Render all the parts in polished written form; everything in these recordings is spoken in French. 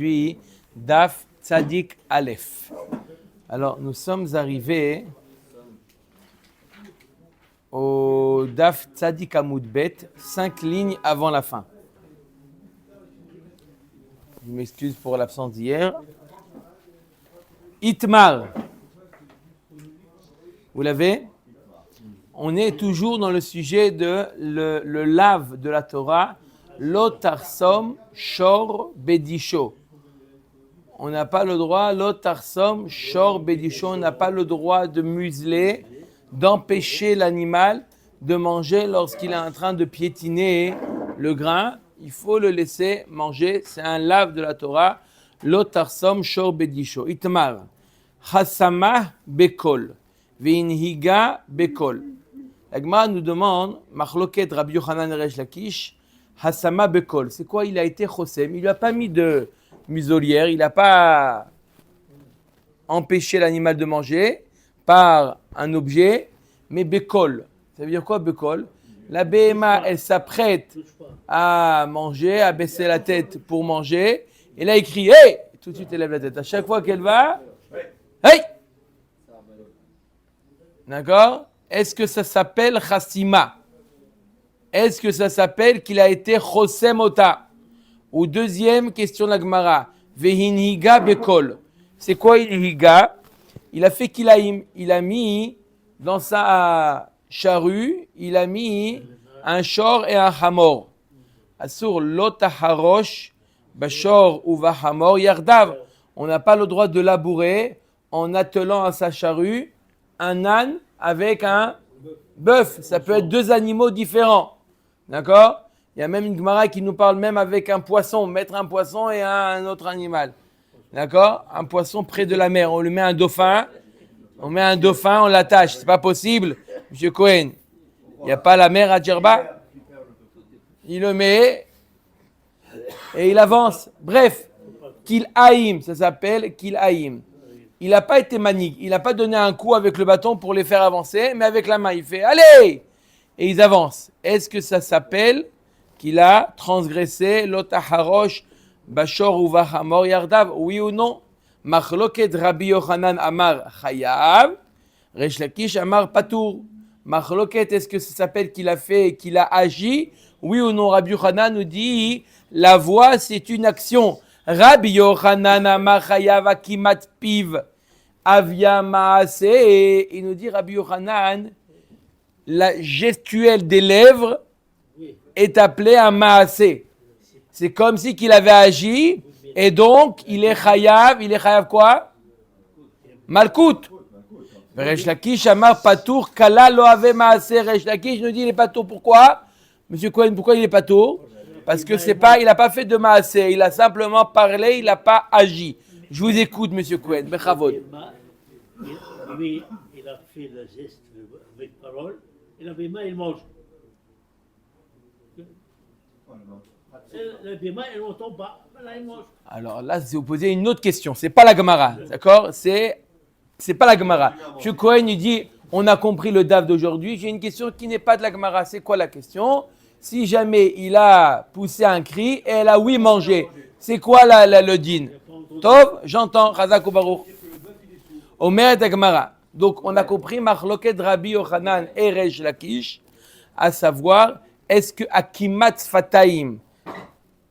Aujourd'hui, Daf Tzadik Aleph. Alors, nous sommes arrivés au Daf Tzadik Amoud Bet, 5 lignes avant la fin. Je m'excuse pour l'absence d'hier. Itmar. Vous l'avez? On est toujours dans le sujet de le lave de la Torah, Lotarsom Shor Bedisho. On n'a pas le droit, Lotarsom Shor Bedisho, on n'a pas le droit de museler, d'empêcher l'animal de manger lorsqu'il est en train de piétiner le grain. Il faut le laisser manger, c'est un lave de la Torah, Lotarsom Shor Bedisho. Itmar, Hasamah Bekol, Veinhiga Bekol. La Gemara nous demande, Machloket Rabbi Yochanan Resh Lakish, Hassama Bekol. C'est quoi? Il a été chossem. Il ne lui a pas mis de muselière, il n'a pas empêché l'animal de manger par un objet, mais Bekol. Ça veut dire quoi Bekol? La BMA, elle s'apprête à manger, à baisser la tête pour manger, et là il crie, hey! Tout de suite elle lève la tête. À chaque fois qu'elle va, hey! D'accord? Est-ce que ça s'appelle chassima? Est-ce que ça s'appelle qu'il a été chossem ota? Ou deuxième question de la Gemara, vehinhiga bekol. C'est quoi hinhiga? Il a fait kilaim. Il a mis dans sa charrue, il a mis un shor et un hamor. Asur lotaharosh bashor ou vahamor yardav. On n'a pas le droit de labourer en attelant à sa charrue un âne avec un bœuf. Ça peut être deux animaux différents. D'accord? Il y a même une Gemara qui nous parle même avec un poisson, mettre un poisson et un autre animal. D'accord? Un poisson près de la mer. On lui met un dauphin. On met un dauphin, on l'attache. C'est pas possible, Monsieur Cohen. Il n'y a pas la mer à Djerba. Il le met et il avance. Bref, Kil'aïm, ça s'appelle Kil'aïm. Il n'a pas été manigue, il n'a pas donné un coup avec le bâton pour les faire avancer, mais avec la main, il fait « Allez !» et ils avancent. Est-ce que ça s'appelle qu'il a transgressé l'otaharosh bashor ou vahamor yardav? Oui ou non? Machloket Rabbi Yochanan Amar Chayav, Resh Lakish Amar Patour. Machloket, est-ce que ça s'appelle qu'il a fait, qu'il a agi? Oui ou non? Rabbi Yochanan nous dit la voix, c'est une action. Rabbi Yochanan Amar Chayav Akimat Piv Avia Maase. Il nous dit Rabbi Yochanan, la gestuelle des lèvres est appelée un Maase. C'est comme si qu'il avait agi et donc il est chayav quoi? Malkout. Resh Lakish Amar Patour Kala lo ave Maase. Resh Lakish nous dit il est Patour. Pourquoi? Monsieur Cohen, pourquoi il est Patour? Parce que c'est pas, il n'a pas fait de Maase, il a simplement parlé, il n'a pas agi. Je vous écoute, Monsieur Cohen, Bechavod. Lui, il a fait le geste avec parole, et la béma, il mange. La béma, elle n'entend pas, là, il mange. Alors là, c'est vous posez une autre question, c'est pas la Gemara, d'accord? C'est pas la Gemara. Monsieur Cohen, il dit, on a compris le DAF d'aujourd'hui, j'ai une question qui n'est pas de la Gemara. C'est quoi la question? Si jamais il a poussé un cri et elle a oui mangé, c'est quoi le din? Tov, j'entends, Chazak ou Baruch. Omer et Gemara. Donc on a compris Machloket Rabbi Yochanan et Resh Lakish, à savoir, est-ce que Akimat Fataim,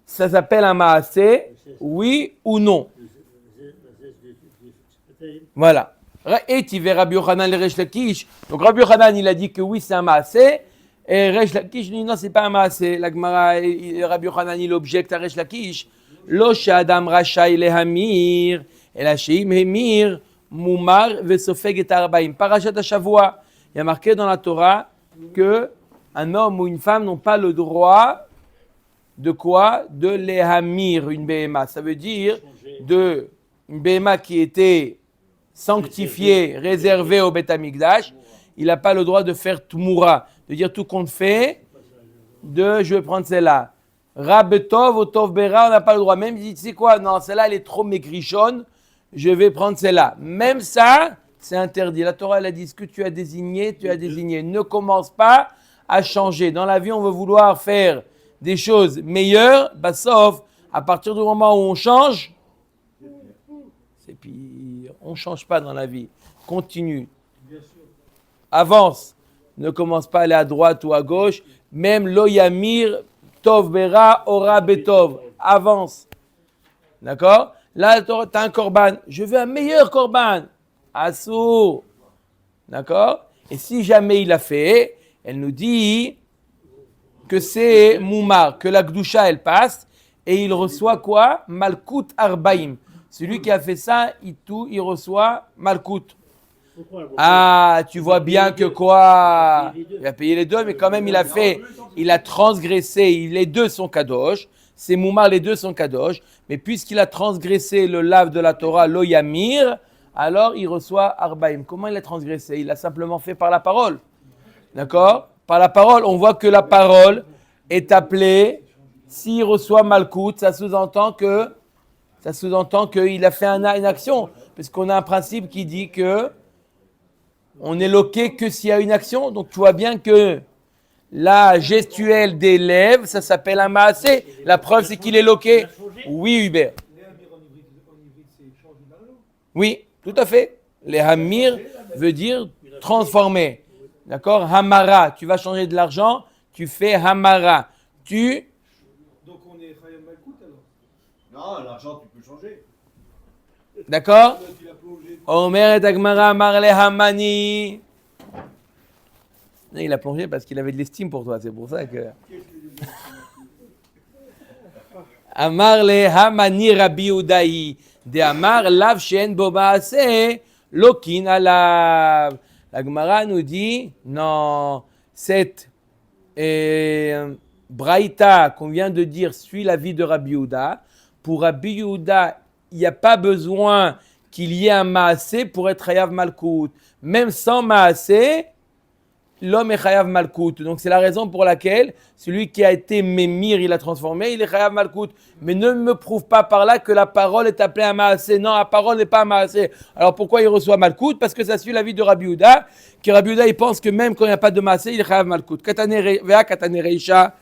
ça s'appelle un Maaseh, oui ou non? Voilà. Et tu verras Rabbi Yochanan et Resh Lakish. Donc Rabbi Yochanan, il a dit que oui, c'est un Maaseh. Et Resh Lakish dit non, c'est pas un Maaseh. La Gemara, Rabbi Yochanan, il objecte à Resh Lakish. Lo sh'adam rachai lehamir, el hashim hemir, mumar vesofeg et arbaim. Parashat Hashavua, il y a marqué dans la Torah que un homme ou une femme n'ont pas le droit de quoi? De lehamir, une BMA. Ça veut dire de une BMA qui était sanctifiée, réservée au Beth Amikdash. Il n'a pas le droit de faire tmoura, de dire tout compte fait, je vais prendre celle-là. Rab Tov ou Tov Bera, on n'a pas le droit. Même si tu sais quoi, non, celle-là, elle est trop maigrichonne, je vais prendre celle-là. Même ça, c'est interdit. La Torah, elle a dit ce que tu as désigné, tu as désigné. Ne commence pas à changer. Dans la vie, on veut vouloir faire des choses meilleures, bah, sauf à partir du moment où on change, et puis on ne change pas dans la vie. Continue. Avance. Ne commence pas à aller à droite ou à gauche. Même lo yamir tov bera ora betov. Avance. D'accord? Là, tu as un korban. Je veux un meilleur korban. Assour. D'accord? Et si jamais il a fait, elle nous dit que c'est Moumar, que la Gdusha elle passe et il reçoit quoi? Malkout Arbaïm. Celui qui a fait ça, il reçoit Malkout. Ah, tu vois bien que quoi? Il a payé les deux, mais quand même il a transgressé, les deux sont kadosh. C'est Moumar, les deux sont kadosh. Mais puisqu'il a transgressé le lave de la Torah, lo yamir, alors il reçoit Arbaïm. Comment il a transgressé? Il l'a simplement fait par la parole. D'accord? Par la parole, on voit que la parole est appelée, s'il reçoit Malkout, ça sous-entend qu'il a fait une action. Parce qu'on a un principe qui dit que on est loqué que s'il y a une action. Donc tu vois bien que la gestuelle des lèvres, ça s'appelle un maasé. La preuve, c'est qu'il est loqué. Oui, Hubert. Oui, tout à fait. Les hamir veut dire transformer. D'accord? Hamara, tu vas changer de l'argent, tu fais hamara. Donc on est Chayam Malkout alors? Non, l'argent tu peux changer. D'accord? Omer et Agmara Amar le Hamani. Il a plongé parce qu'il avait de l'estime pour toi, c'est pour ça que. Amar le Hamani Rabbi Udahi. De Amar lav shen bo maaseh lokin alav. La Gemara nous dit, non, cette braïta qu'on vient de dire suit l'avis de Rabbi Yehuda. Pour Rabbi Yehuda, il n'y a pas besoin qu'il y ait un maasé pour être chayav malkout. Même sans maasé, l'homme est chayav malkout. Donc c'est la raison pour laquelle celui qui a été mémir, il a transformé, il est chayav malkout. Mais ne me prouve pas par là que la parole est appelée un maasé. Non, la parole n'est pas un maasé. Alors pourquoi il reçoit malkout? Parce que ça suit l'avis de Rabbi Yehuda, que Rabbi Yehuda il pense que même quand il n'y a pas de maasé, il est chayav malkout. Vea katane reisha.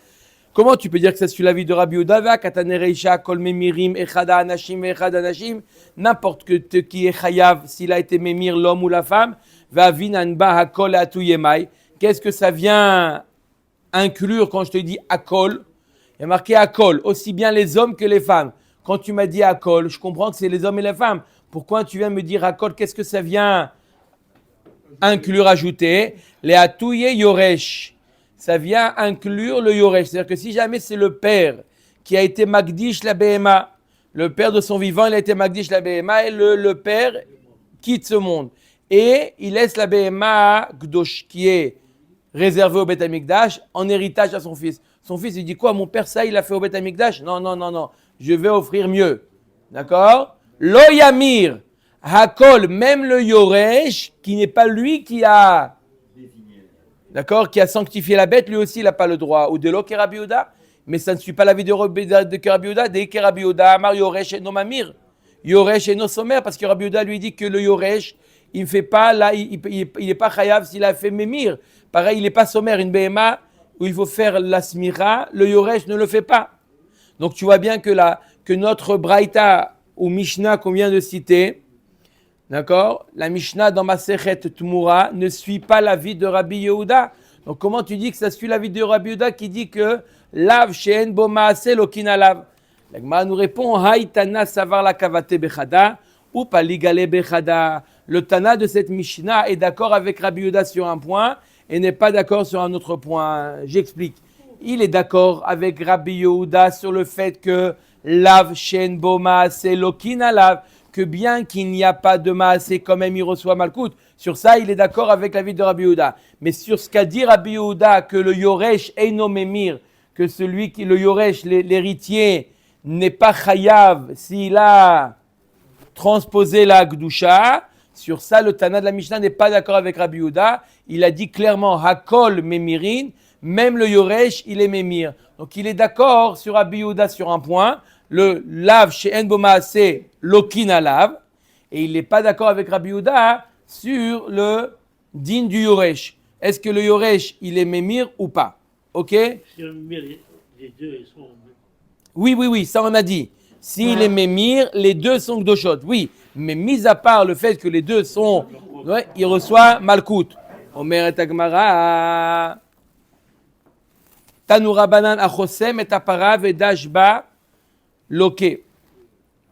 Comment tu peux dire que ça suit l'avis de Rabbi Yehuda? Vea katane reisha kol memirim echada anashim echad anashim. N'importe qui est chayav, s'il a été mémir, l'homme ou la femme. Vea vinan ba hakol atu yemai. Qu'est-ce que ça vient inclure quand je te dis akol? Il y a marqué akol, aussi bien les hommes que les femmes. Quand tu m'as dit akol, je comprends que c'est les hommes et les femmes. Pourquoi tu viens me dire akol? Qu'est-ce que ça vient inclure, ajouter? Les atouye yoresh. Ça vient inclure le yoresh. C'est-à-dire que si jamais c'est le père qui a été magdish la BMA, le père de son vivant, il a été magdish la BMA et le père quitte ce monde. Et il laisse la BMA Gdosh qui est réservé au Beth Amikdash en héritage à son fils. Son fils, il dit quoi? Mon père, ça, il a fait au Beth Amikdash? Non. Je vais offrir mieux. D'accord? Lo Yamir, Hakol, même le Yoresh, qui n'est pas lui qui a, d'accord, qui a sanctifié la bête, lui aussi, il n'a pas le droit. Ou de lo Rabbi Yehuda, mais ça ne suit pas la vie de Rabbi Yehuda. Dès que Rabbi Yehuda, Amar Yoresh et no Mamir, Yoresh et no Somer, parce que Rabbi Yehuda lui dit que le Yoresh, il ne fait pas, là, il n'est pas chayav s'il a fait mémir. Pareil, il n'est pas sommaire, une BMA où il faut faire la smira, le yoresh ne le fait pas. Donc tu vois bien que notre braïta ou Mishnah qu'on vient de citer, d'accord, la Mishnah dans Masechet Tmura ne suit pas l'avis de Rabbi Yehuda. Donc comment tu dis que ça suit l'avis de Rabbi Yehuda qui dit que lav she'en bo maaseh lokin alav? La Gemara nous répond haïtana savar la kavate bechada ou paligale bechada. Le Tana de cette Mishnah est d'accord avec Rabbi Yehuda sur un point et n'est pas d'accord sur un autre point. J'explique. Il est d'accord avec Rabbi Yehuda sur le fait que lav shen bo maaseh lokin alav, que bien qu'il n'y a pas de maaseh, quand même il reçoit malkout. Sur ça, il est d'accord avec l'avis de Rabbi Yehuda. Mais sur ce qu'a dit Rabbi Yehuda, que le yoresh eino memir, que celui qui, le yoresh, l'héritier, n'est pas chayav s'il a transposé la gdusha, sur ça, le Tana de la Mishnah n'est pas d'accord avec Rabbi Yehuda. Il a dit clairement Hakol Memirin, même le Yoresh, il est Memir. Donc il est d'accord sur Rabbi Yehuda sur un point, le Lav chez Enboma c'est Lokin Alav, et il n'est pas d'accord avec Rabbi Yehuda sur le din du Yoresh. Est-ce que le Yoresh, il est Memir ou pas? Ok? Si on met les deux, ils sont. Oui, ça on a dit. S'il est Memir, les deux sont Gdoshot, oui. Mais mis à part le fait que les deux sont, ouais, il reçoit Malkout. Omer et Agmara. Tanura banan achosem et apara vedashba loke.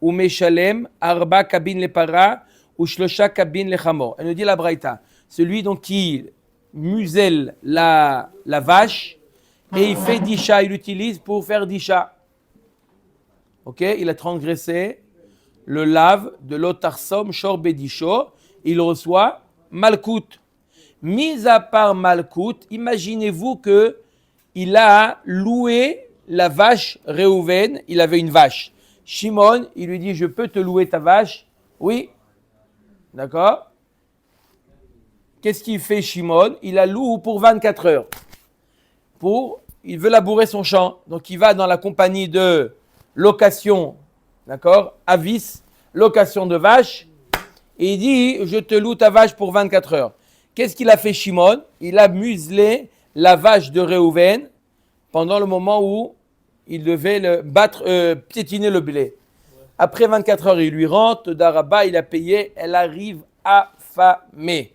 Ou meshalem arba kabin le para ou shlosha kabin le chamor. Elle nous dit la braïta. Celui donc qui muselle la vache et il fait disha, il l'utilise pour faire disha. Ok, il a transgressé le lave de l'otarsom shor bedisho, il reçoit malkout. Mis à part malkout, imaginez-vous que il a loué la vache Réhouven, il avait une vache. Shimon, il lui dit, je peux te louer ta vache? Oui. D'accord? Qu'est-ce qu'il fait Shimon? Il la loue pour 24 heures. Il veut labourer son champ. Donc il va dans la compagnie de location, d'accord? Avis, location de vache. Et il dit, je te loue ta vache pour 24 heures. Qu'est-ce qu'il a fait Shimon? Il a muselé la vache de Réhouven pendant le moment où il devait piétiner le blé. Après 24 heures, il lui rentre d'Araba, il a payé, elle arrive affamée.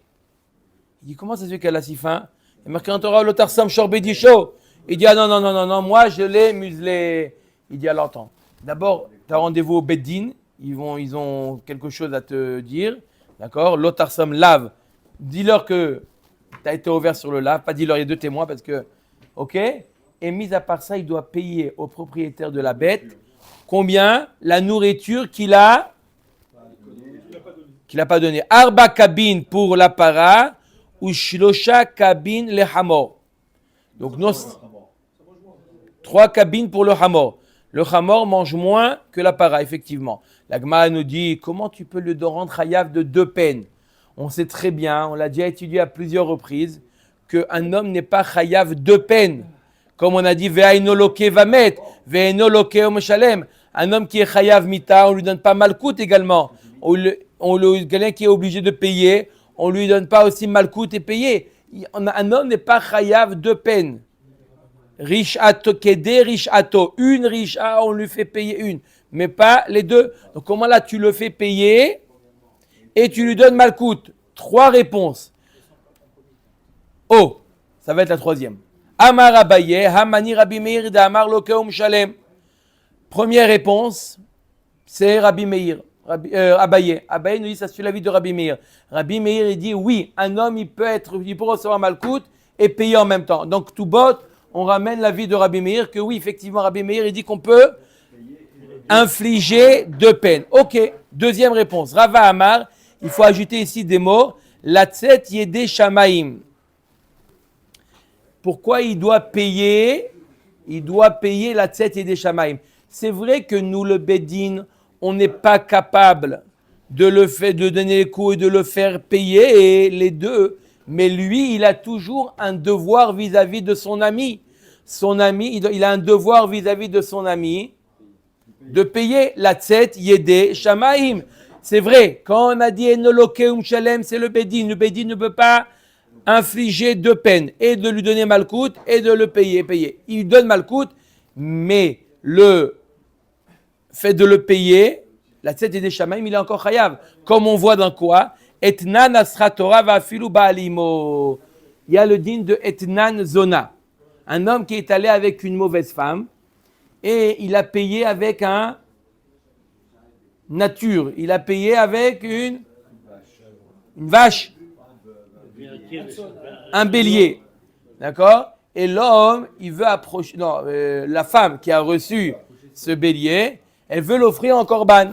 Il dit, comment ça se fait qu'elle a si faim? Il est marqué en Torah, l'otarsam shorbedisho. Il dit, ah non, moi je l'ai muselé. Il dit, alors attends, d'abord, tu as rendez-vous au Beddin, ils ont quelque chose à te dire, d'accord? L'otarsam lave, dis-leur que tu as été ouvert sur le lave, pas dis-leur, il y a 2 témoins parce que, ok? Et mis à part ça, il doit payer au propriétaire de la bête combien? La nourriture qu'il a pas donné. Arba kabin pour la para ou shlosha kabin le hamor. Donc 3 cabines pour le hamor. Le hamor mange moins que la para, effectivement. La Gemara nous dit, comment tu peux le rendre chayav de 2 peines? On sait très bien, on l'a déjà étudié à plusieurs reprises, qu'un homme n'est pas chayav 2 peines. Comme on a dit, ve'aino loke va mettre, ve'aino loke omeshalem. Un homme qui est chayav mita, on lui donne pas malkout également. Quelqu'un qui est obligé de payer, on lui donne pas aussi malkout et payer. Un homme n'est pas chayav 2 peines. Riche ato, kede riche ato. Une riche a, on lui fait payer une, mais pas les 2. Donc comment là tu le fais payer et tu lui donnes malkout? 3 réponses. Oh, ça va être la 3e. Amar Abaye, Hamani Rabbi Meir, Amar Lokeum Shalem. Première réponse, c'est Rabbi Meir. Abaye. Abaye nous dit, ça suit l'avis de Rabbi Meir. Rabbi Meir, il dit, oui, un homme, il peut recevoir malkout et payer en même temps. Donc, tout bot, on ramène l'avis de Rabbi Meir, que oui, effectivement, Rabbi Meir, il dit qu'on peut infliger 2 peines. Ok, 2e réponse. Rava Amar, il faut ajouter ici des mots. Latzet yede shamaim. Pourquoi il doit payer? Il doit payer la tzet et des shamaim. C'est vrai que nous, le Beddin, on n'est pas capable de donner les coups et de le faire payer, et les 2. Mais lui, il a toujours un devoir vis-à-vis de son ami. Son ami, il a un devoir vis-à-vis de son ami de payer la tzet yede shamaim. C'est vrai, quand on a dit enolokeum shalem, c'est le Beddin. Le Beddin ne peut pas infliger 2 peines, et de lui donner malkout et de le payer. Il donne malkout, mais le fait de le payer, la tzet et des shamaim, il est encore chayav. Comme on voit dans quoi? Etnan asra Torah va afilu baalimo. Il y a le din de etnan zona. Un homme qui est allé avec une mauvaise femme et il a payé avec un nature. Il a payé avec une vache. Un bélier, d'accord? Et l'homme, il veut approcher, la femme qui a reçu ce bélier, elle veut l'offrir en korban.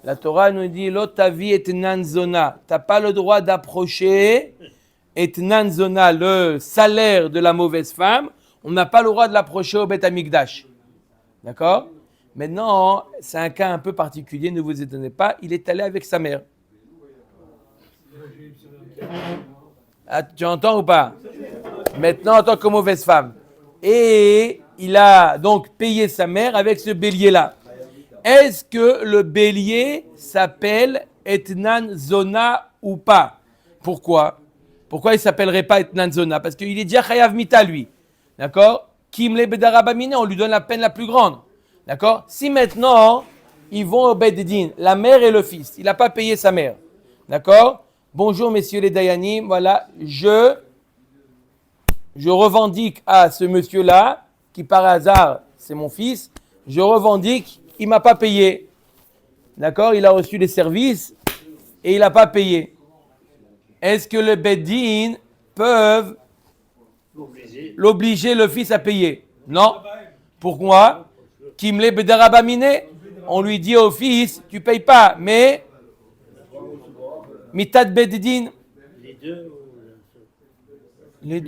La Torah nous dit, l'otavi et nanzona, t'as pas le droit d'approcher et nanzona, le salaire de la mauvaise femme, on n'a pas le droit de l'approcher au Beth Amikdash, d'accord? Maintenant, c'est un cas un peu particulier, ne vous étonnez pas, il est allé avec sa mère. Ah, tu entends ou pas? Maintenant, en tant que mauvaise femme. Et il a donc payé sa mère avec ce bélier-là. Est-ce que le bélier s'appelle Etnan Zona ou pas? Pourquoi? Pourquoi il ne s'appellerait pas Etnan Zona? Parce qu'il est déjà Chayav Mita, lui. D'accord? Kimle Bedarabamine, on lui donne la peine la plus grande. D'accord? Si maintenant, ils vont au Beddin, la mère et le fils. Il n'a pas payé sa mère. D'accord? Bonjour, messieurs les Dayanim. Voilà, je revendique à ce monsieur-là, qui par hasard, c'est mon fils, je revendique, il ne m'a pas payé. D'accord? Il a reçu des services et il n'a pas payé. Est-ce que le Beddin peuvent l'obliger le fils à payer? Non. Pourquoi? Kimle bedarabamine. On lui dit au fils, tu payes pas, mais mitat Beddin. Les deux ou Les deux.